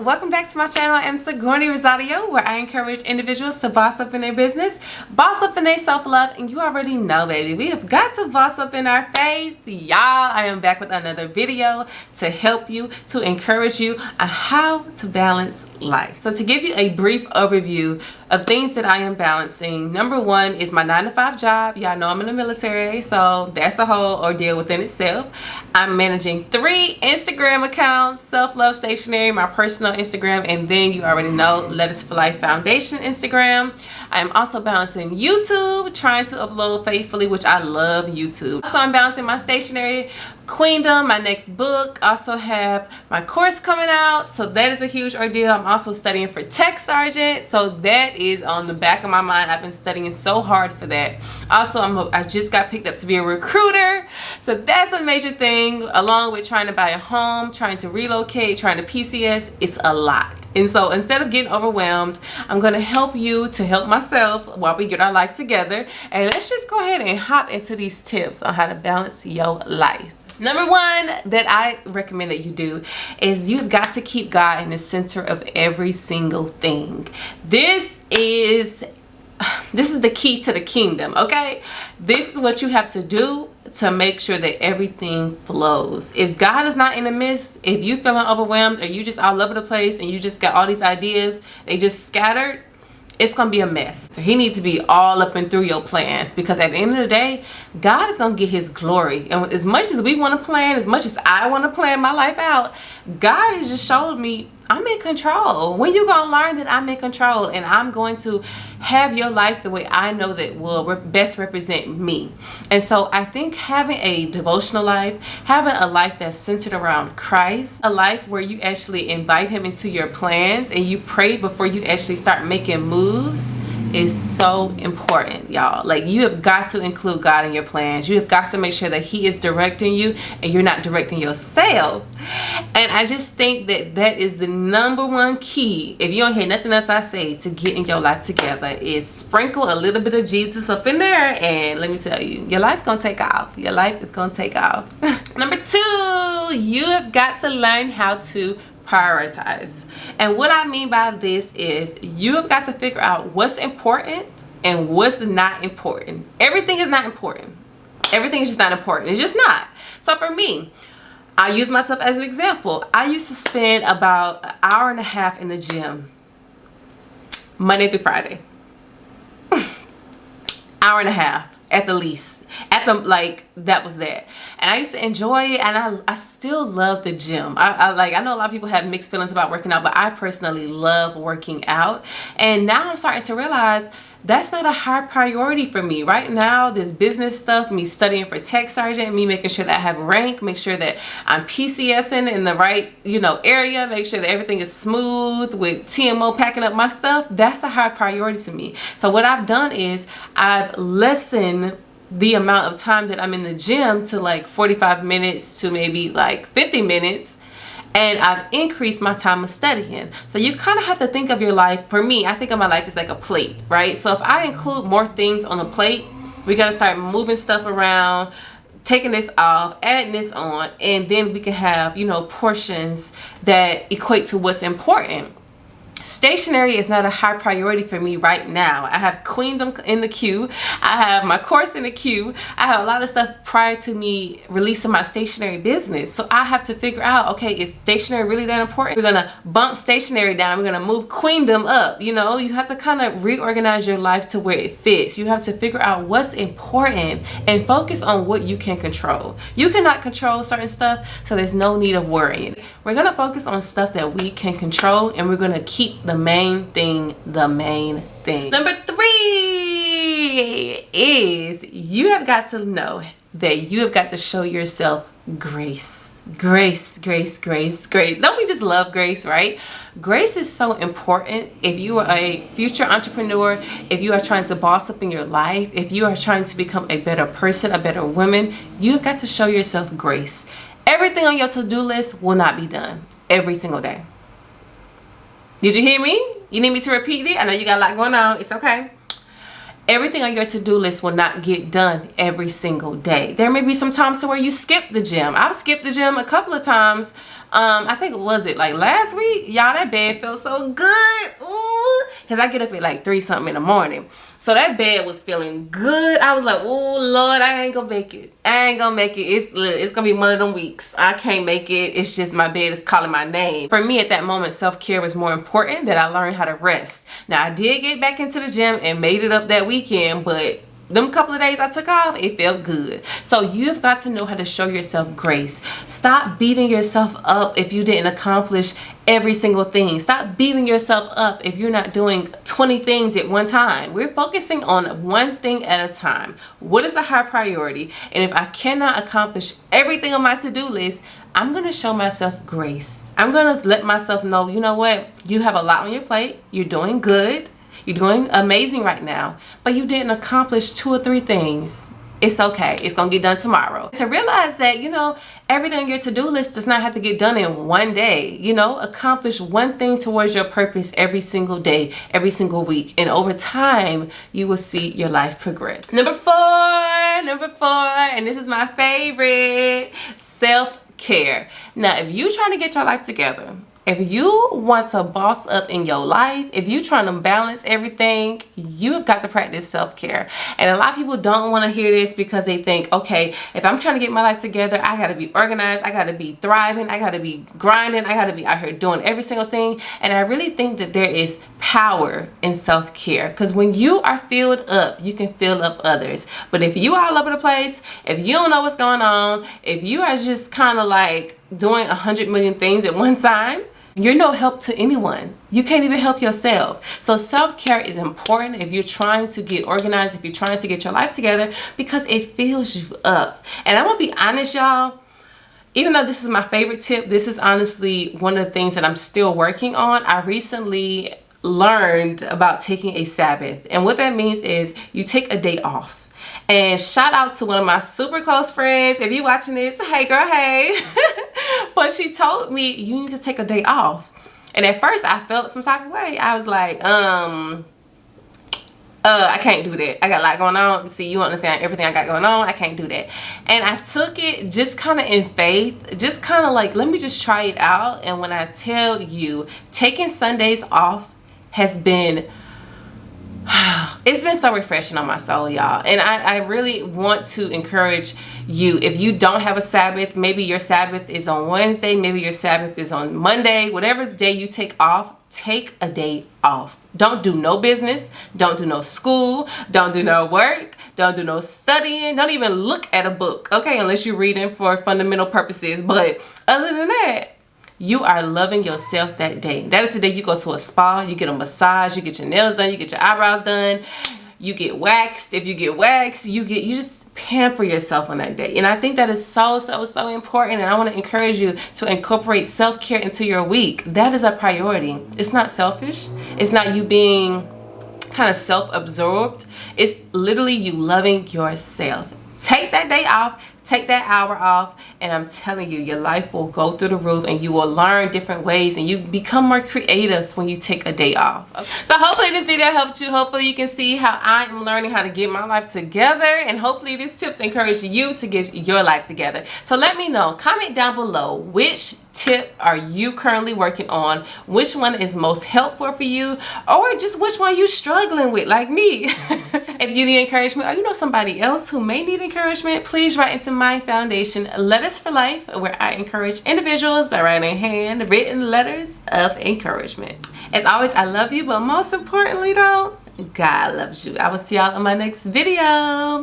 y'all, welcome back to my channel. I am Sigourney Rosario, where I encourage individuals to boss up in their business, boss up in their self-love, and you already know, baby, we have got to boss up in our faith. Y'all, I am back with another video to help you, to encourage you on how to balance life. So to give you a brief overview of things that I am balancing, number one is my 9-to-5 job. Y'all know I'm in the military, so that's a whole ordeal within itself. I'm managing 3 Instagram accounts, Self-Love Stationery, my personal Instagram, and then you already know Lettuce for Life Foundation Instagram. I am also balancing YouTube, trying to upload faithfully, which I love YouTube. Also, I'm balancing my stationery, Queendom, my next book. Also have my course coming out, so that is a huge ordeal. I'm also studying for Tech Sergeant, so that is on the back of my mind. I've been studying so hard for that. Also, I just got picked up to be a recruiter, so that's a major thing, along with trying to buy a home, trying to relocate, trying to PCS. It's a lot. And so instead of getting overwhelmed, I'm going to help you to help myself while we get our life together. And let's just go ahead and hop into these tips on how to balance your life. Number one that I recommend that you do is you've got to keep God in the center of every single thing. This is the key to the kingdom, okay? This is what you have to do to make sure that everything flows. If God is not in the midst, if you feeling overwhelmed or you just all over the place and you just got all these ideas, they just scattered, it's gonna be a mess. So he needs to be all up and through your plans, because at the end of the day, God is gonna get his glory. And as much as we want to plan, as much as I want to plan my life out, God has just showed me I'm in control. When you gonna learn that I'm in control and I'm going to have your life the way I know that will best represent me. And so I think having a devotional life, having a life that's centered around Christ, a life where you actually invite him into your plans and you pray before you actually start making moves, is so important, y'all. Like, you have got to include God in your plans. You have got to make sure that he is directing you and you're not directing yourself. And I just think that that is the number one key. If you don't hear nothing else I say, to getting your life together, is sprinkle a little bit of Jesus up in there, and let me tell you, your life gonna take off. Your life is gonna take off. Number two, you have got to learn how to prioritize. And what I mean by this is you have got to figure out what's important and what's not important. Everything is not important. Everything is just not important. It's just not. So for me, I use myself as an example. I used to spend about an hour and a half in the gym Monday through Friday. Hour and a half at the least. That was that. And I used to enjoy it, and I still love the gym. I know a lot of people have mixed feelings about working out, but I personally love working out. And now I'm starting to realize that's not a high priority for me right now. This business stuff, me studying for Tech Sergeant, me making sure that I have rank, make sure that I'm PCSing in the right, area, make sure that everything is smooth with TMO packing up my stuff. That's a high priority to me. So what I've done is I've lessened the amount of time that I'm in the gym to like 45 minutes to maybe like 50 minutes. And I've increased my time of studying. So you kind of have to think of your life. For me, I think of my life as like a plate, right? So if I include more things on the plate, we got to start moving stuff around, taking this off, adding this on, and then we can have, portions that equate to what's important. Stationery is not a high priority for me right now. I have Queendom in the queue. I have my course in the queue. I have a lot of stuff prior to me releasing my stationery business. So I have to figure out, okay, is stationery really that important? We're going to bump stationery down. We're going to move Queendom up. You have to kind of reorganize your life to where it fits. You have to figure out what's important and focus on what you can control. You cannot control certain stuff, so there's no need of worrying. We're going to focus on stuff that we can control, and we're going to keep the main thing the main thing. Number 3 is you have got to know that you have got to show yourself grace. Grace. Don't we just love grace, right? Grace is so important. If you are a future entrepreneur, if you are trying to boss up in your life, if you are trying to become a better person, a better woman, you have got to show yourself grace. Everything on your to-do list will not be done every single day. Did you hear me? You need me to repeat it? I know you got a lot going on. It's okay. Everything on your to-do list will not get done every single day. There may be some times to where you skip the gym. I've skipped the gym a couple of times. I think was it like last week? Y'all, that bed felt so good. Ooh, because I get up at like 3 something in the morning. So that bed was feeling good. I was like, oh Lord, I ain't gonna make it. I ain't gonna make it. It's gonna be one of them weeks. I can't make it. It's just my bed is calling my name. For me at that moment, self-care was more important, that I learned how to rest. Now I did get back into the gym and made it up that weekend, but them couple of days I took off, it felt good. So you've got to know how to show yourself grace. Stop beating yourself up if you didn't accomplish every single thing. Stop beating yourself up if you're not doing 20 things at one time. We're focusing on one thing at a time. What is a high priority? And if I cannot accomplish everything on my to-do list, I'm going to show myself grace. I'm going to let myself know, you know what? You have a lot on your plate. You're doing good. You're doing amazing right now, but you didn't accomplish 2 or 3 things. It's okay. It's going to get done tomorrow. To realize that, you know, everything on your to-do list does not have to get done in one day. You know, accomplish one thing towards your purpose every single day, every single week. And over time, you will see your life progress. Number 4, and this is my favorite, self-care. Now, if you're trying to get your life together, if you want to boss up in your life, if you're trying to balance everything, you've got to practice self-care. And a lot of people don't want to hear this because they think, okay, if I'm trying to get my life together, I got to be organized, I got to be thriving, I got to be grinding, I got to be out here doing every single thing. And I really think that there is power in self-care, because when you are filled up, you can fill up others. But if you all over the place, if you don't know what's going on, if you are just kind of like doing 100 million things at one time, you're no help to anyone. You can't even help yourself. So self-care is important if you're trying to get organized, if you're trying to get your life together, because it fills you up. And I'm gonna be honest, y'all, even though this is my favorite tip, this is honestly one of the things that I'm still working on. I recently learned about taking a Sabbath. And what that means is you take a day off. And shout out to one of my super close friends. If you're watching this, hey girl, hey. But she told me you need to take a day off. And at first I felt some type of way. I was like, I can't do that. I got a lot going on. See, you understand everything I got going on. I can't do that. And I took it just kind of in faith, just kind of like, let me just try it out. And when I tell you, taking Sundays off has been, it's been so refreshing on my soul, y'all. And I really want to encourage you, if you don't have a Sabbath, maybe your Sabbath is on Wednesday, maybe your Sabbath is on Monday, whatever day you take off, take a day off. Don't do no business, don't do no school, don't do no work, don't do no studying, don't even look at a book, okay, unless you're reading for fundamental purposes. But other than that, you are loving yourself that day. That is the day you go to a spa, you get a massage, you get your nails done, you get your eyebrows done, you get waxed. If you get waxed, you just pamper yourself on that day. And I think that is so important. And I want to encourage you to incorporate self-care into your week. That is a priority. It's not selfish. It's not you being kind of self-absorbed. It's literally you loving yourself. Take that day off. Take that hour off, and I'm telling you, your life will go through the roof, and you will learn different ways, and you become more creative when you take a day off. Okay. So hopefully this video helped you. Hopefully you can see how I am learning how to get my life together, and hopefully these tips encourage you to get your life together. So let me know. Comment down below, which tip are you currently working on? Which one is most helpful for you? Or just which one you struggling with, like me? If you need encouragement, or you know somebody else who may need encouragement, please write into my foundation, Letters for Life, where I encourage individuals by writing handwritten letters of encouragement. As always, I love you, but most importantly though, God loves you. I will see y'all in my next video.